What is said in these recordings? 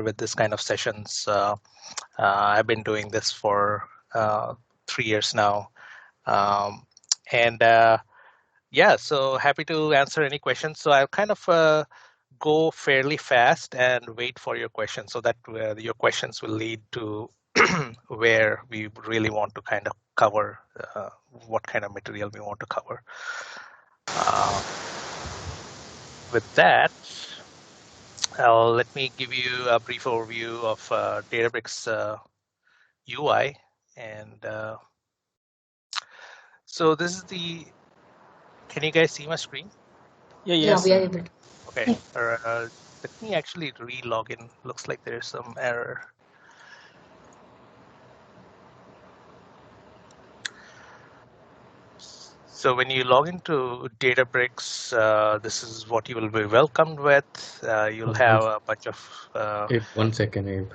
with this kind of sessions. I've been doing this for 3 years now. Yeah, so happy to answer any questions. So I'll kind of go fairly fast and wait for your questions so that your questions will lead to where we really want to kind of cover what kind of material we want to cover. With that, let me give you a brief overview of DataBricks UI. And so this is can you guys see my screen? Yeah, we are able to. Okay, let me actually re-log in. Looks like there's some error. So when you log into DataBricks, this is what you will be welcomed with. You'll have a bunch of... Abe, 1 second, Abe.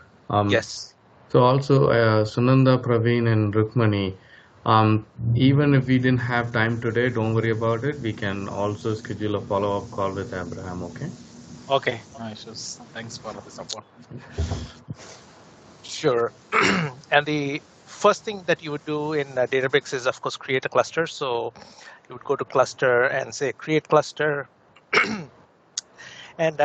Yes. So also Sunanda, Praveen, and Rukmani, even if we didn't have time today, don't worry about it. We can also schedule a follow-up call with Abraham, okay? Okay, nice. Thanks for the support. Sure. And the first thing that you would do in DataBricks is, of course, create a cluster. So you would go to cluster and say create cluster. And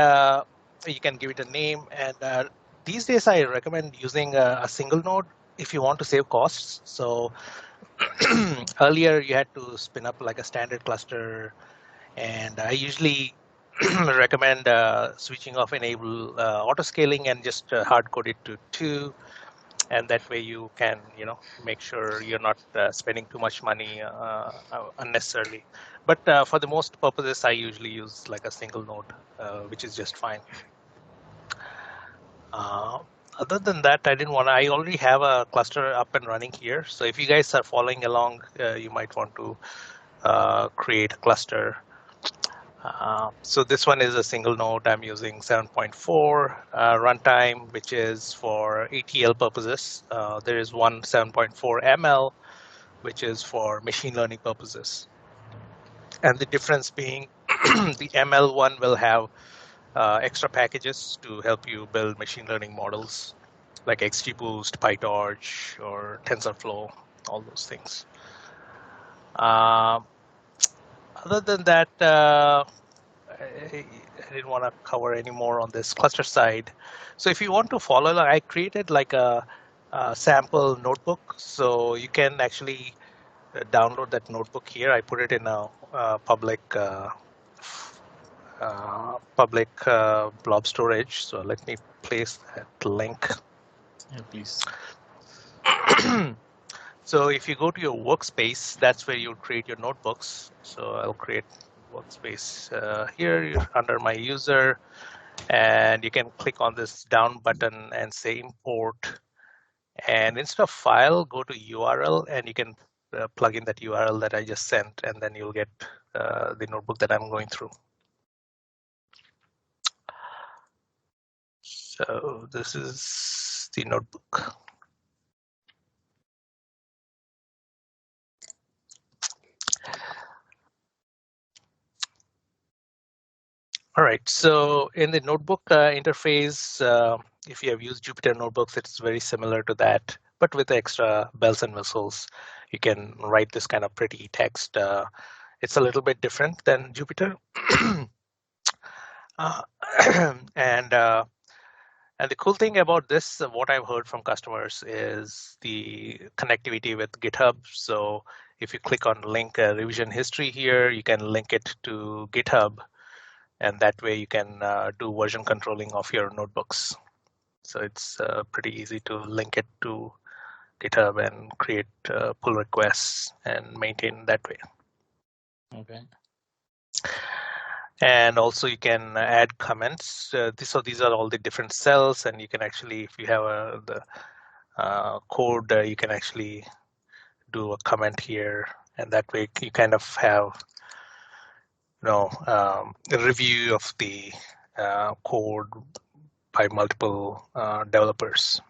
you can give it a name. And these days, I recommend using a single node if you want to save costs. So earlier, you had to spin up like a standard cluster. And I usually recommend switching off enable auto-scaling and just hard code it to 2. And that way you can, make sure you're not spending too much money unnecessarily. But for the most purposes, I usually use like a single node, which is just fine. Other than that, I already have a cluster up and running here. So if you guys are following along, you might want to create a cluster. So this one is a single node. I'm using 7.4 runtime, which is for ETL purposes. There is one 7.4 ML, which is for machine learning purposes. And the difference being the ML one will have extra packages to help you build machine learning models like XGBoost, PyTorch, or TensorFlow, all those things. Other than that, I didn't want to cover any more on this cluster side. So if you want to follow, I created like a sample notebook. So you can actually download that notebook here. I put it in a public blob storage. So let me place that link. Yeah, please. So if you go to your workspace, that's where you'll create your notebooks. So I'll create workspace here under my user, and you can click on this down button and say import. And instead of file, go to URL, and you can plug in that URL that I just sent, and then you'll get the notebook that I'm going through. So this is the notebook. All right, so in the notebook interface, if you have used Jupyter notebooks, it's very similar to that, but with extra bells and whistles. You can write this kind of pretty text. It's a little bit different than Jupyter. And the cool thing about this, what I've heard from customers, is the connectivity with GitHub. So if you click on link revision history here, you can link it to GitHub. And that way you can do version controlling of your notebooks. So it's pretty easy to link it to GitHub and create pull requests and maintain that way. Okay. And also you can add comments. So these are all the different cells, and you can actually, if you have the code, you can actually do a comment here, and that way you kind of have a review of the code by multiple developers.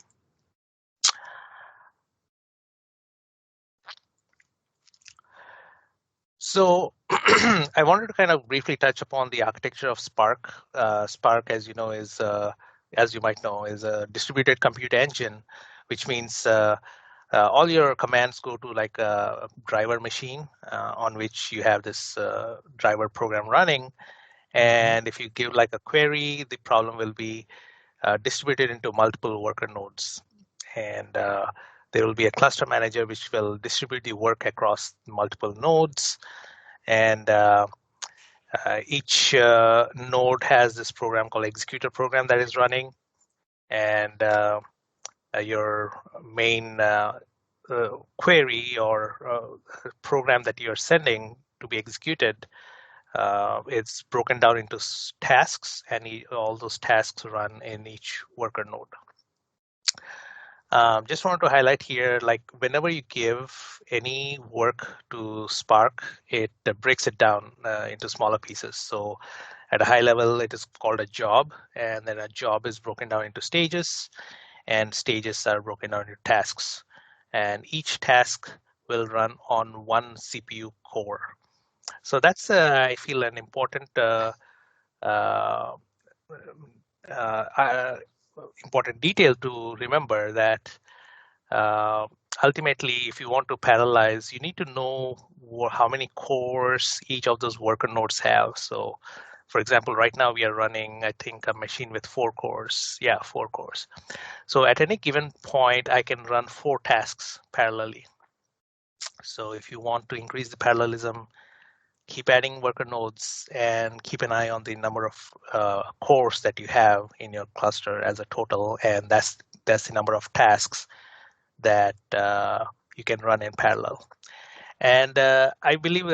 So I wanted to kind of briefly touch upon the architecture of Spark. Spark, as you know, is as you might know, is a distributed compute engine, which means all your commands go to like a driver machine on which you have this driver program running. And if you give like a query, the problem will be distributed into multiple worker nodes. And there will be a cluster manager which will distribute the work across multiple nodes. And each node has this program called executor program that is running. And your main query or program that you're sending to be executed, it's broken down into tasks, and all those tasks run in each worker node. Just wanted to highlight here, like whenever you give any work to Spark, it breaks it down into smaller pieces. So at a high level, it is called a job, and then a job is broken down into stages, and stages are broken down into tasks. And each task will run on one CPU core. So that's, I feel, an important important detail to remember, that ultimately, if you want to parallelize, you need to know how many cores each of those worker nodes have. So for example, right now we are running, I think, a machine with 4 cores. Yeah, 4 cores. So at any given point, I can run 4 tasks parallelly. So if you want to increase the parallelism, keep adding worker nodes and keep an eye on the number of cores that you have in your cluster as a total, and that's the number of tasks that you can run in parallel. And I believe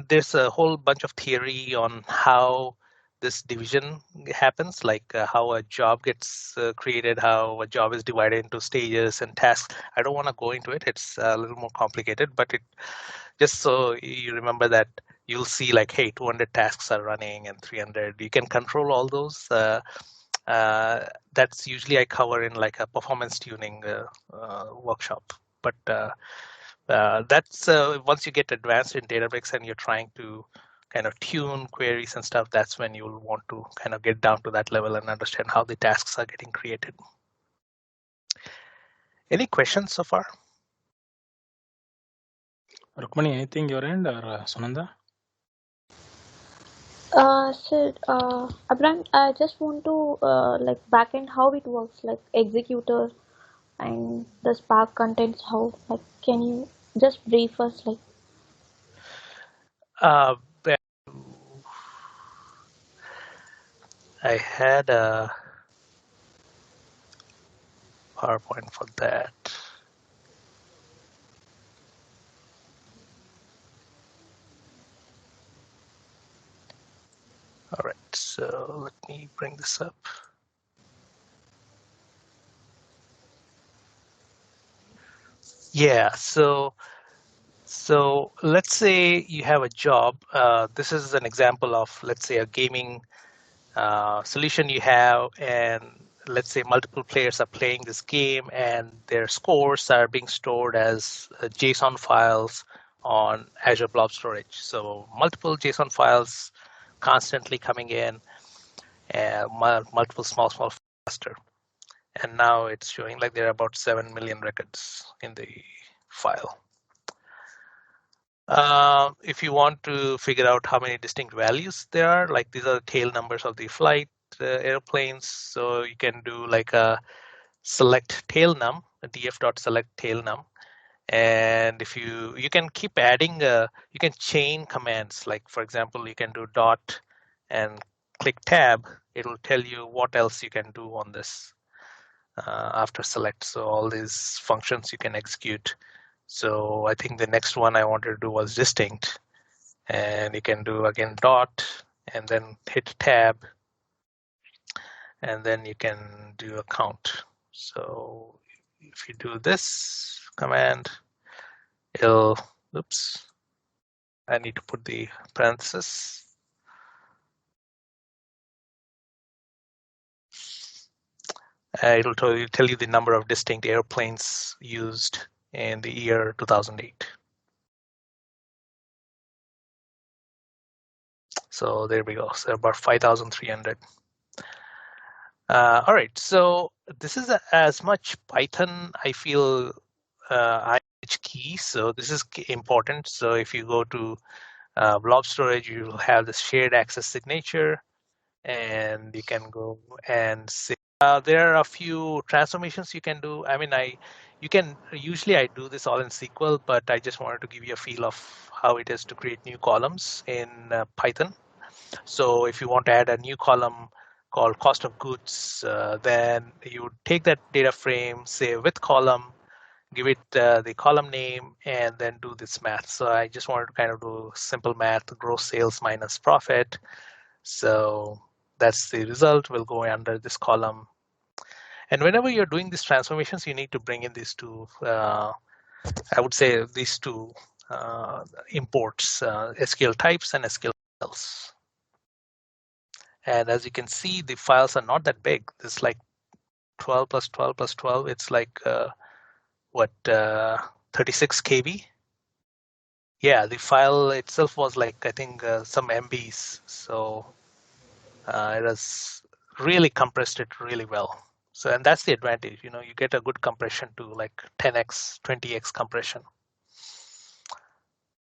there's a whole bunch of theory on how this division happens, like how a job gets created, how a job is divided into stages and tasks. I don't want to go into it. It's a little more complicated, but it just so you remember that you'll see like, hey, 200 tasks are running and 300. You can control all those. That's usually I cover in like a performance tuning workshop. But that's once you get advanced in Databricks and you're trying to kind of tune queries and stuff, that's when you'll want to kind of get down to that level and understand how the tasks are getting created. Any questions so far? Rukmani, anything your end, or Sunanda? Sir, Abraham, I just want to like backend how it works, like executor and the Spark contents. How, like, can you just brief us, like? I had a PowerPoint for that. All right, so let me bring this up. Yeah, so let's say you have a job. This is an example of, let's say, a gaming solution you have, and let's say multiple players are playing this game and their scores are being stored as JSON files on Azure Blob Storage. So multiple JSON files constantly coming in, and multiple small cluster. And now it's showing like there are about 7 million records in the file. If you want to figure out how many distinct values there are, like these are the tail numbers of the flight airplanes. So you can do like a select tail num, a df.select tail num. And if you can keep adding, you can chain commands. Like for example, you can do dot and click tab. It'll tell you what else you can do on this after select. So all these functions you can execute. So I think the next one I wanted to do was distinct, and you can do again dot and then hit tab, and then you can do a count. So if you do this command, it'll, oops, I need to put the parenthesis. It'll tell you the number of distinct airplanes used in the year 2008. So there we go. So about 5,300. All right, so this is as much Python, I feel, key. So this is important. So if you go to blob storage, you will have this shared access signature, and you can go and say, there are a few transformations you can do. I mean, usually I do this all in SQL, but I just wanted to give you a feel of how it is to create new columns in Python. So if you want to add a new column called cost of goods, then you would take that data frame, say with column, give it the column name, and then do this math. So I just wanted to kind of do simple math, gross sales minus profit. So that's the result. We'll go under this column. And whenever you're doing these transformations, you need to bring in these two, I would say these two imports, SQL types and SQL files. And as you can see, the files are not that big. It's like 12 plus 12 plus 12. It's like, 36 KB? Yeah, the file itself was like, I think, some MBs. So it has really compressed it really well. So, and that's the advantage, you get a good compression to like 10x, 20x compression.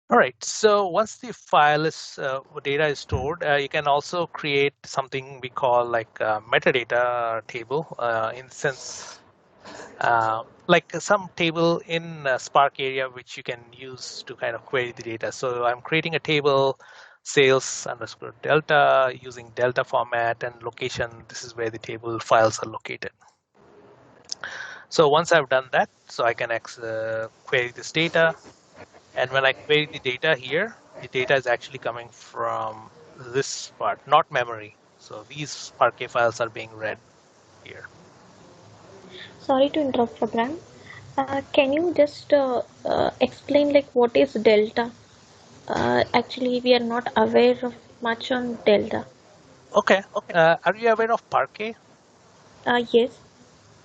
All right, so once the file is, data is stored, you can also create something we call like a metadata table, in the sense, like some table in Spark area, which you can use to kind of query the data. So I'm creating a table, sales underscore delta, using delta format and location. This is where the table files are located. So once I've done that, so I can query this data. And when I query the data here, the data is actually coming from this part, not memory. So these Parquet files are being read here. Sorry to interrupt, Abraham. Can you just explain like what is delta? Actually, we are not aware of much on delta. Okay. Are you aware of Parquet? Yes, Okay.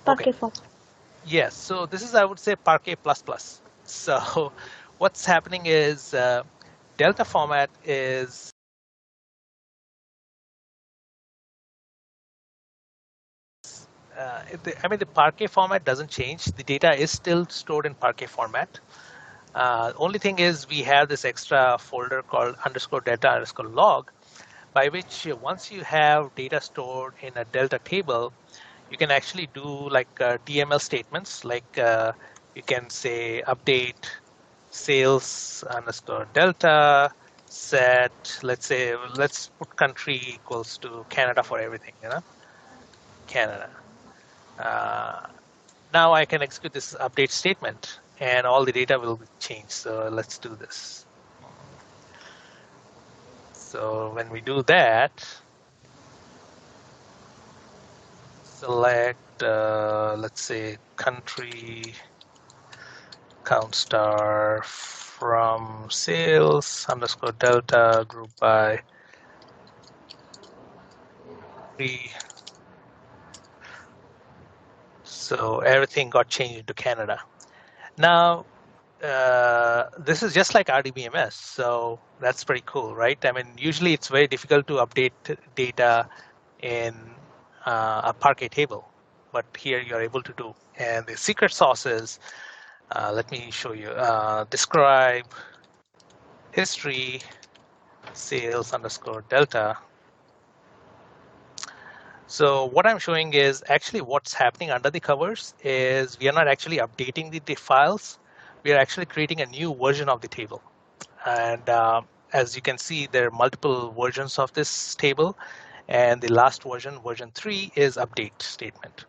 Parquet form. Yes. So this is, I would say, Parquet plus plus. So what's happening is delta format is the Parquet format doesn't change. The data is still stored in Parquet format. Only thing is we have this extra folder called underscore delta underscore log, by which once you have data stored in a delta table, you can actually do like DML statements, like you can say update sales underscore delta set, let's put country equals to Canada for everything, Canada. Now I can execute this update statement and all the data will be changed. So let's do this. So when we do that, select, let's say, country count star from sales underscore delta group by 3. So everything got changed to Canada. Now, this is just like RDBMS, so that's pretty cool, right? I mean, usually it's very difficult to update data in a Parquet table, but here you're able to do. And the secret sauce is, let me show you, describe history sales underscore delta. So what I'm showing is actually what's happening under the covers is we are not actually updating the files. We are actually creating a new version of the table. And as you can see, there are multiple versions of this table. And the last version, version 3, is update statement.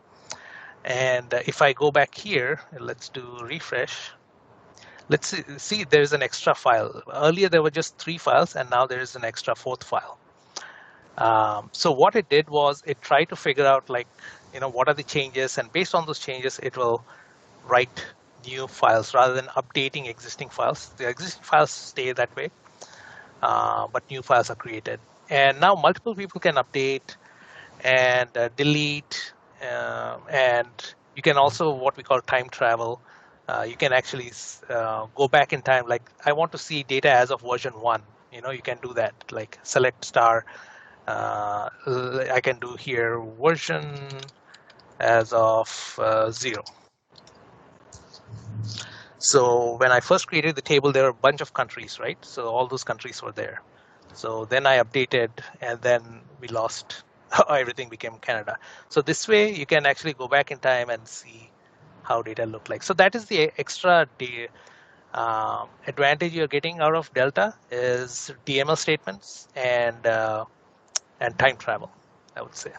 And if I go back here, let's do refresh. Let's see there's an extra file. Earlier, there were just 3 files, and now there is an extra 4th file. So what it did was it tried to figure out what are the changes, and based on those changes, it will write new files rather than updating existing files. The existing files stay that way, but new files are created. And now multiple people can update and delete, and you can also what we call time travel. You can actually go back in time. Like I want to see data as of version 1. You can do that. Like select star I can do here version as of 0. So when I first created the table, there were a bunch of countries, right? So all those countries were there. So then I updated, and then we lost. Everything became Canada. So this way, you can actually go back in time and see how data look like. So that is the extra advantage you're getting out of Delta is DML statements and time travel, I would say.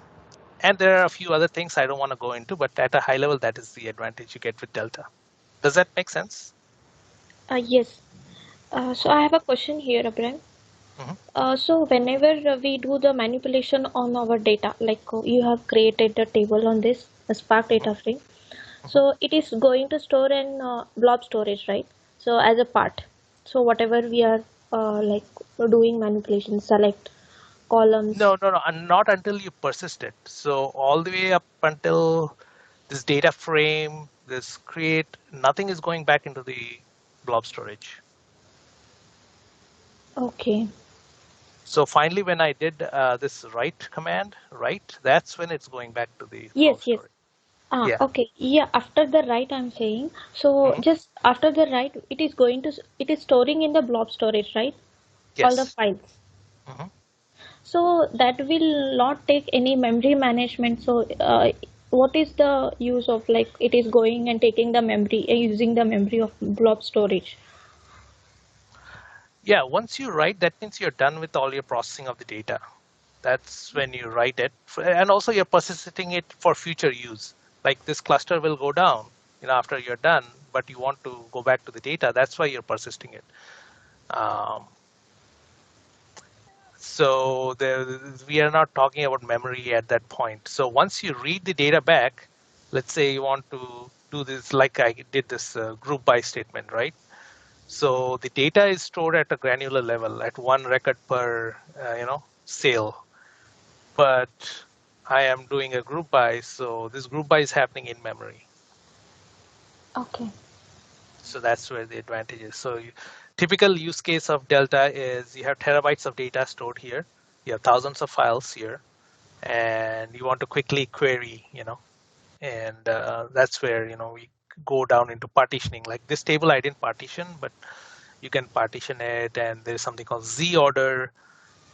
And there are a few other things I don't want to go into, but at a high level, that is the advantage you get with Delta. Does that make sense? Yes. So I have a question here, Abraham. So whenever we do the manipulation on our data, like you have created a table on this Spark data frame, so it is going to store in blob storage, right? So as a part. So whatever we are like doing manipulation, select columns. No, not until you persist it. So all the way up until this data frame, this create, nothing is going back into the blob storage. Okay. So finally, when I did this write command, write, that's when it's going back to the blob Yes, yes. storage. Yeah. Okay. Yeah, after the write I'm saying. So just after the write, it is storing in the blob storage, right? All the Yes. files. So that will not take any memory management. So what is the use of like it is going and taking the memory, using the memory of blob storage? Yeah, once you write, that means you're done with all your processing of the data. That's when you write it. And also you're persisting it for future use. Like this cluster will go down, after you're done, but you want to go back to the data. That's why you're persisting it. So we are not talking about memory at that point. So once you read the data back, let's say you want to do this like I did this group by statement, right? So the data is stored at a granular level at 1 record per, sale. But I am doing a group by, so this group by is happening in memory. Okay. So that's where the advantage is. So typical use case of Delta is you have terabytes of data stored here. You have thousands of files here, and you want to quickly query, and that's where, we go down into partitioning. Like this table I didn't partition, but you can partition it, and there's something called Z order,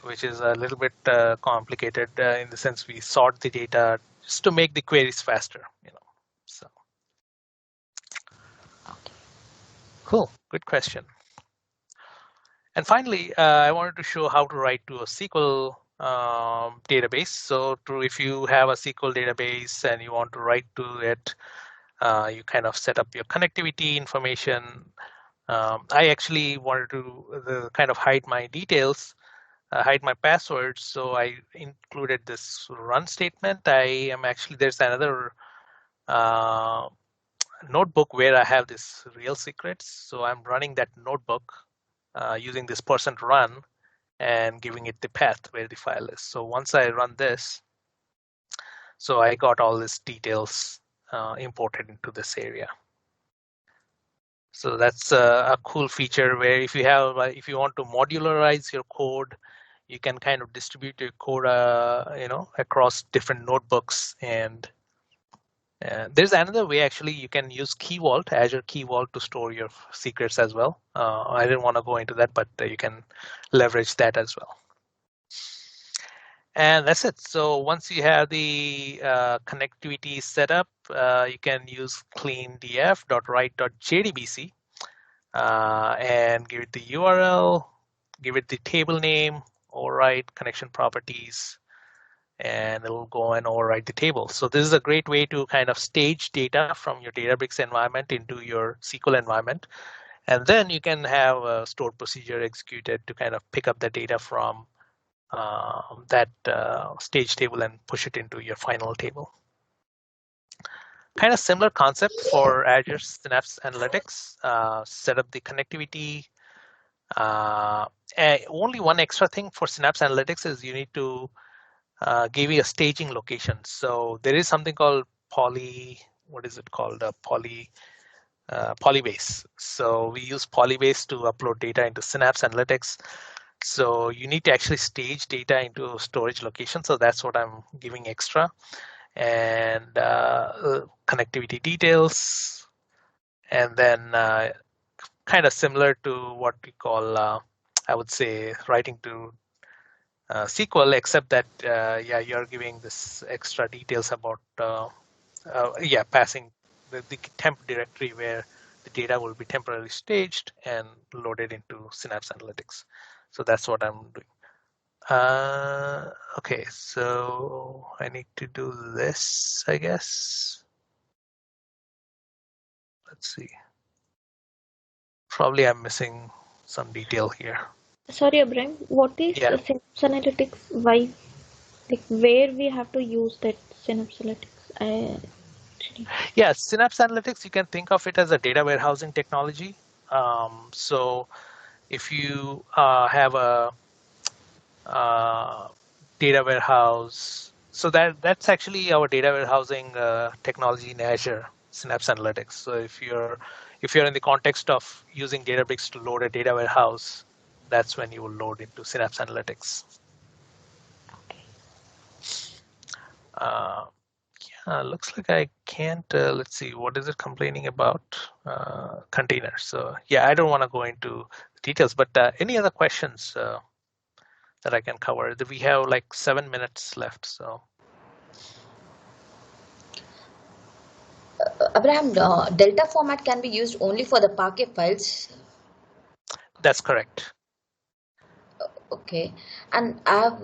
which is a little bit complicated in the sense we sort the data just to make the queries faster, So, cool, good question. And finally, I wanted to show how to write to a SQL database. So if you have a SQL database and you want to write to it, you kind of set up your connectivity information. I actually wanted to kind of hide my details, hide my passwords. So I included this run statement. There's another notebook where I have this real secrets. So I'm running that notebook using this %run and giving it the path where the file is. So once I run this, so I got all these details imported into this area. So that's a cool feature where if you want to modularize your code, you can kind of distribute your code, across different notebooks. And there's another way actually you can use Key Vault, Azure Key Vault, to store your secrets as well. I didn't want to go into that, but you can leverage that as well. And that's it. So once you have the connectivity set up, you can use cleandf.write.jdbc and give it the URL, give it the table name, override connection properties, and it'll go and override the table. So this is a great way to kind of stage data from your Databricks environment into your SQL environment. And then you can have a stored procedure executed to kind of pick up the data from that stage table and push it into your final table. Kind of similar concept for Azure Synapse Analytics. Set up the connectivity. Only one extra thing for Synapse Analytics is you need to give you a staging location. So there is something called Polybase. So we use Polybase to upload data into Synapse Analytics. So you need to actually stage data into storage location. So that's what I'm giving extra. And connectivity details. And then kind of similar to what we call, I would say, writing to SQL, except that, yeah, you're giving this extra details about, passing the temp directory where the data will be temporarily staged and loaded into Synapse Analytics. So that's what I'm doing. Okay, so I need to do this, I guess. Let's see. Probably I'm missing some detail here. Sorry, Abraham, what is Synapse Analytics? Why, like, where we have to use that Synapse Analytics? Yeah, Synapse Analytics, you can think of it as a data warehousing technology. So if you have a data warehouse, so that's actually our data warehousing technology in Azure, Synapse Analytics. So if you're in the context of using Databricks to load a data warehouse, that's when you will load into Synapse Analytics. Looks like I can't, let's see, what is it complaining about? Containers. So yeah, I don't want to go into details, but any other questions that I can cover? We have like 7 minutes left, so. Abraham, Delta format can be used only for the Parquet files. That's correct. Okay, and I have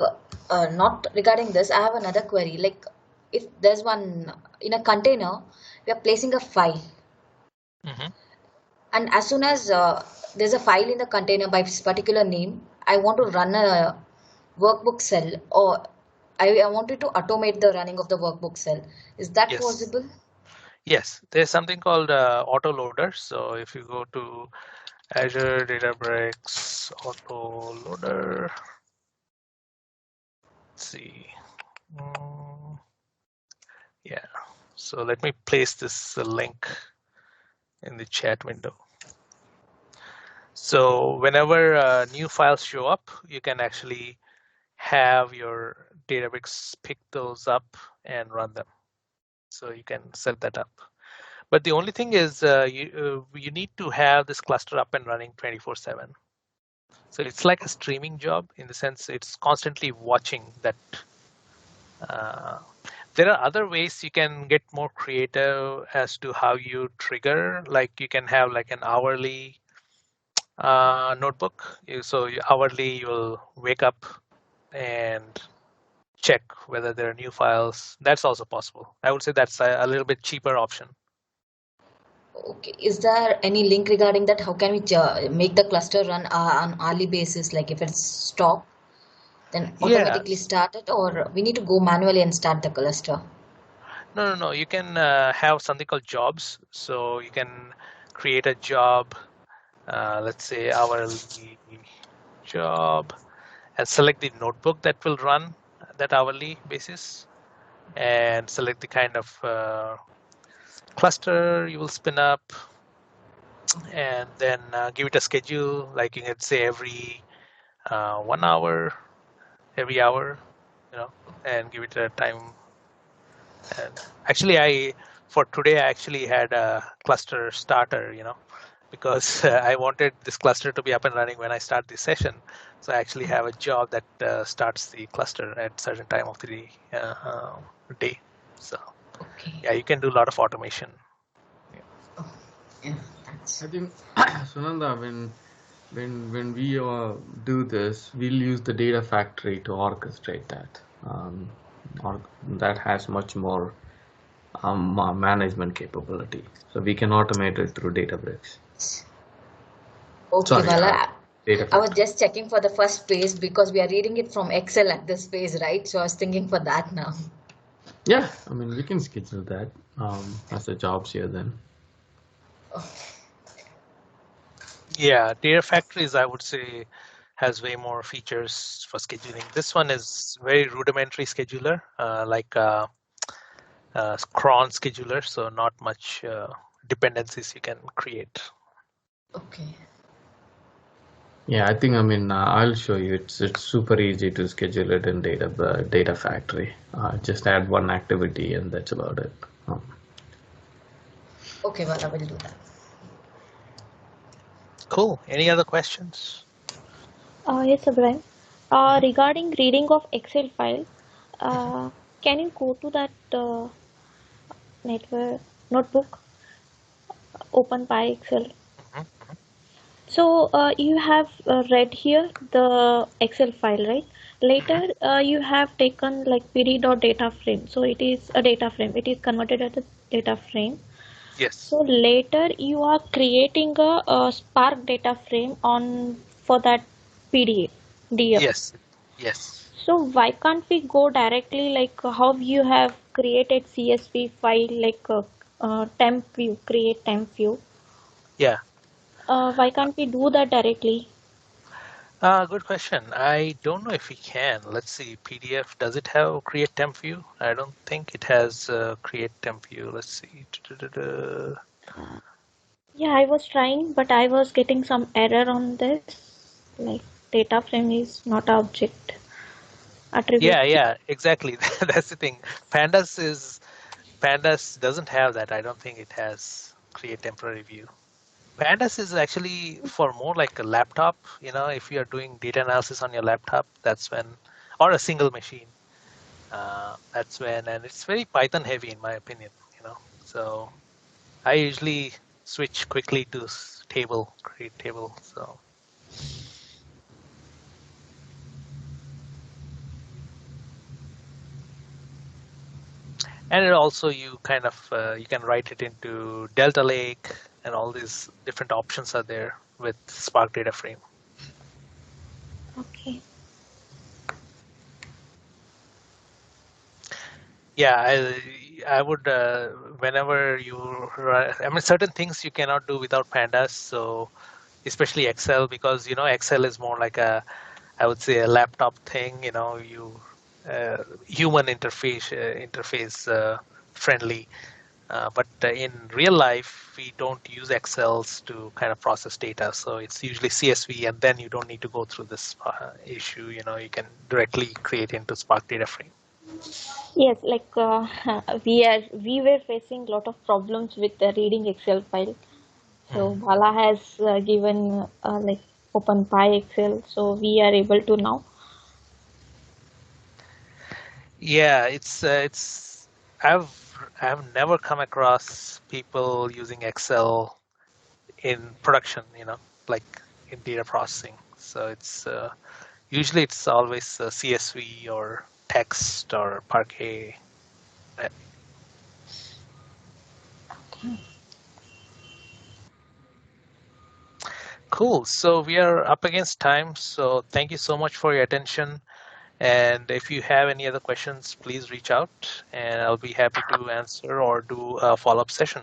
not regarding this. I have another query. Like, if there's one in a container, we are placing a file, and as soon as there's a file in the container by this particular name, I want to run a workbook cell, or I wanted to automate the running of the workbook cell. Is that possible? Yes, there's something called autoloader. So if you go to Azure DataBricks autoloader, let's see. Yeah, so let me place this link in the chat window. So whenever new files show up, you can actually have your Databricks pick those up and run them. So you can set that up. But the only thing is you need to have this cluster up and running 24/7. So it's like a streaming job in the sense it's constantly watching that. There are other ways you can get more creative as to how you trigger. Like you can have like an hourly notebook. So hourly you'll wake up and check whether there are new files. That's also possible. I would say that's a little bit cheaper option. Okay, is there any link regarding that? How can we make the cluster run on hourly basis? Like if it's stopped, then automatically start it, or we need to go manually and start the cluster? No. You can have something called jobs. So you can create a job, let's say hourly job, and select the notebook that will run that hourly basis, and select the kind of cluster you will spin up, and then give it a schedule. Like you can say every 1 hour, every hour, and give it a time. And actually, for today, I actually had a cluster starter, because I wanted this cluster to be up and running when I start the session. So I actually have a job that starts the cluster at certain time of the day. So yeah, you can do a lot of automation. I think Sunanda, when we do this, we'll use the data factory to orchestrate that. That has much more management capability, so we can automate it through Databricks. Okay, I was just checking for the first page because we are reading it from Excel at this page, right? So I was thinking for that now. Yeah, I mean, we can schedule that as the jobs here then. Yeah, Data Factories, I would say, has way more features for scheduling. This one is very rudimentary scheduler, like cron scheduler, so not much dependencies you can create. Okay. Yeah, I think, I'll show you. It's super easy to schedule it in Data Factory. Just add one activity and that's about it. Okay, well, I will do that. Cool. Any other questions? Yes, Abraham. Regarding reading of Excel file, can you go to that network notebook, open by Excel? Mhm. So you have read here the Excel file, right? Later you have taken like pd.data frame. So it is a data frame. It is converted as a data frame. Yes. So later you are creating a Spark data frame on for that PDF, DF. Yes. Yes. So why can't we go directly like how you have created CSV file like temp view, create temp view? Yeah. Why can't we do that directly? Good question. I don't know if we can. Let's see. PDF, does it have create temp view? I don't think it has create temp view. Let's see. Yeah, I was trying, but I was getting some error on this. Like data frame is not an object attribute. Yeah, exactly. That's the thing. Pandas doesn't have that. I don't think it has create temporary view. Pandas is actually for more like a laptop. If you are doing data analysis on your laptop, that's when, or a single machine. That's when, and it's very Python heavy in my opinion. So I usually switch quickly to table, create table. So, and it also you kind of you can write it into Delta Lake, and all these different options are there with Spark Data Frame. Okay. Yeah, I would whenever you certain things you cannot do without pandas. So especially Excel, because Excel is more like I would say a laptop thing. You human interface friendly. But in real life, we don't use Excels to kind of process data. So it's usually CSV, and then you don't need to go through this issue. You can directly create into Spark Data Frame. Yes, like we were facing a lot of problems with the reading Excel file. So Bala has given like OpenPy Excel, so we are able to now. Yeah, it's I've never come across people using Excel in production, like in data processing. So it's usually it's always CSV or text or Parquet. Cool. So we are up against time. So thank you so much for your attention. And if you have any other questions, please reach out and I'll be happy to answer or do a follow-up session.